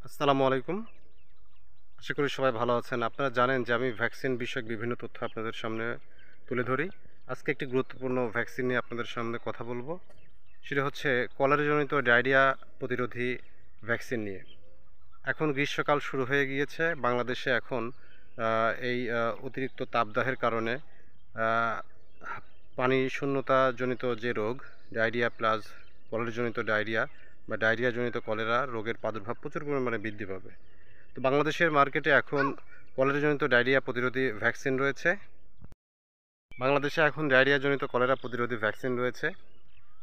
আসসালামু আলাইকুম। আশা করি সবাই ভালো আছেন। আপনারা জানেন যে আমি ভ্যাকসিন বিষয়ক বিভিন্ন তথ্য আপনাদের সামনে তুলে ধরি। আজকে একটি গুরুত্বপূর্ণ ভ্যাকসিন নিয়ে আপনাদের সামনে কথা বলবো। সেটা হচ্ছে কলেরাজনিত ডায়রিয়া প্রতিরোধী ভ্যাকসিন নিয়ে। এখন গ্রীষ্মকাল শুরু হয়ে গিয়েছে। বাংলাদেশে এখন অতিরিক্ত তাপদাহের কারণে আ পানি শূন্যতাজনিত যে রোগ, ডায়রিয়া প্লাস কলেরাজনিত ডায়রিয়া বা ডায়রিয়াজনিত কলেরা রোগের প্রাদুর্ভাব প্রচুর পরিমাণে বৃদ্ধি পাবে। তো বাংলাদেশের মার্কেটে এখন কলেরাজনিত ডায়রিয়া প্রতিরোধী ভ্যাকসিন রয়েছে। বাংলাদেশে এখন ডায়রিয়াজনিত কলেরা প্রতিরোধী ভ্যাকসিন রয়েছে।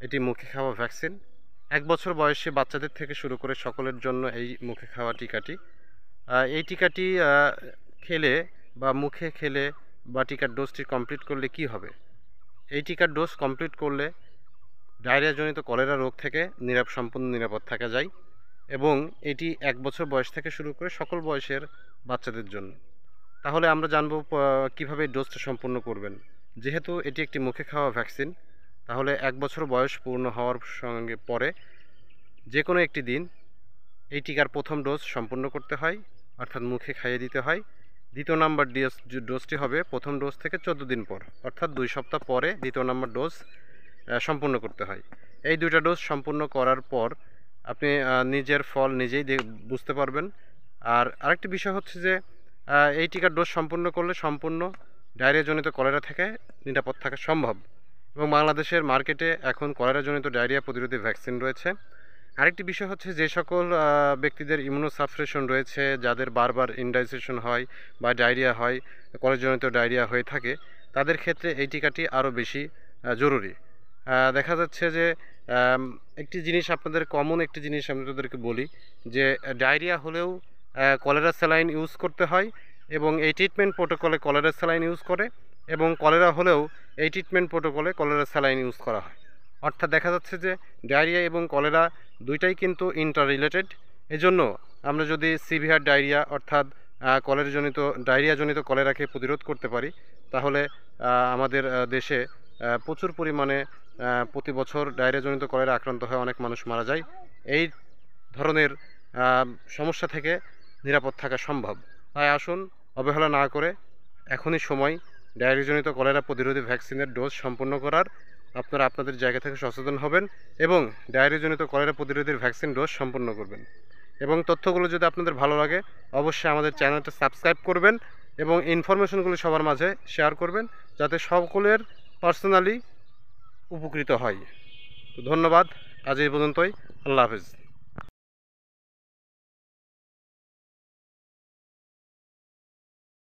এটি মুখে খাওয়া ভ্যাকসিন। ১ বছর বয়সী বাচ্চাদের থেকে শুরু করে সকলের জন্য এই মুখে খাওয়া টিকাটি। এই টিকাটি খেলে বা মুখে খেলে বা টিকার ডোজটি কমপ্লিট করলে কি হবে? এই টিকার ডোজ কমপ্লিট করলে ডায়রিয়াজনিত কলেরা রোগ থেকে সম্পূর্ণ নিরাপদ থাকা যায় এবং এটি ১ বছর বয়স থেকে শুরু করে সকল বয়সের বাচ্চাদের জন্য। তাহলে আমরা জানবো কীভাবে ডোজটা সম্পূর্ণ করবেন। যেহেতু এটি একটি মুখে খাওয়া ভ্যাকসিন, তাহলে ১ বছর বয়স পূর্ণ হওয়ার সঙ্গে পরে যে কোনো একটি দিন এই টিকার প্রথম ডোজ সম্পূর্ণ করতে হয়, অর্থাৎ মুখে খাইয়ে দিতে হয়। দ্বিতীয় নাম্বার ডোজটি হবে প্রথম ডোজ থেকে ১৪ দিন পর, অর্থাৎ ২ সপ্তাহ পরে দ্বিতীয় নাম্বার ডোজ সম্পূর্ণ করতে হয়। এই ২টা ডোজ সম্পূর্ণ করার পর আপনি নিজের ফল নিজেই বুঝতে পারবেন। আর আরেকটি বিষয় হচ্ছে যে এই টিকার ডোজ সম্পূর্ণ করলে সম্পূর্ণ ডায়রিয়াজনিত কলেরা থেকে নিরাপদ থাকা সম্ভব এবং বাংলাদেশের মার্কেটে এখন কলেরাজনিত ডায়রিয়া প্রতিরোধী ভ্যাকসিন রয়েছে। আরেকটি বিষয় হচ্ছে যে সকল ব্যক্তিদের ইমিউনোসাপ্রেশন রয়েছে, যাদের বারবার ইনডাইজেশন হয় বা ডায়রিয়া হয়, কলেরাজনিত ডায়রিয়া হয়ে থাকে, তাদের ক্ষেত্রে এই টিকাটি আরও বেশি জরুরি। দেখা যাচ্ছে যে একটি জিনিস আপনাদের কমন একটি জিনিস আমি আপনাদেরকে বলি যে ডায়রিয়া হলেও কলেরা স্যালাইন ইউজ করতে হয় এবং এই ট্রিটমেন্ট প্রোটোকলে কলেরা স্যালাইন ইউজ করে এবং কলেরা হলেও এই ট্রিটমেন্ট প্রোটোকলে কলেরা স্যালাইন ইউজ করা হয়। অর্থাৎ দেখা যাচ্ছে যে ডায়রিয়া এবং কলেরা দুইটাই কিন্তু ইন্টার রিলেটেড। এজন্য আমরা যদি সিভিয়ার ডায়রিয়া অর্থাৎ ডায়রিয়াজনিত কলেরাকে প্রতিরোধ করতে পারি, তাহলে আমাদের দেশে প্রচুর পরিমাণে প্রতি বছর ডায়রিয়াজনিত কলেরা আক্রান্ত হয়ে অনেক মানুষ মারা যায়। এই ধরনের সমস্যা থেকে নিরাপদ থাকা সম্ভব। তাই আসুন অবহেলা না করে এখনই সময় ডায়রিয়াজনিত কলেরা প্রতিরোধী ভ্যাকসিনের ডোজ সম্পন্ন করার। আপনারা আপনাদের জায়গা থেকে সচেতন হবেন এবং ডায়রিয়াজনিত কলেরা প্রতিরোধী ভ্যাকসিন ডোজ সম্পন্ন করবেন। এবং তথ্যগুলো যদি আপনাদের ভালো লাগে অবশ্যই আমাদের চ্যানেলটা সাবস্ক্রাইব করবেন এবং ইনফরমেশনগুলো সবার মাঝে শেয়ার করবেন, যাতে সকলের পার্সোনালি উপকৃত হয়। তো ধন্যবাদ। আজ এই পর্যন্তই। আল্লাহ হাফেজ।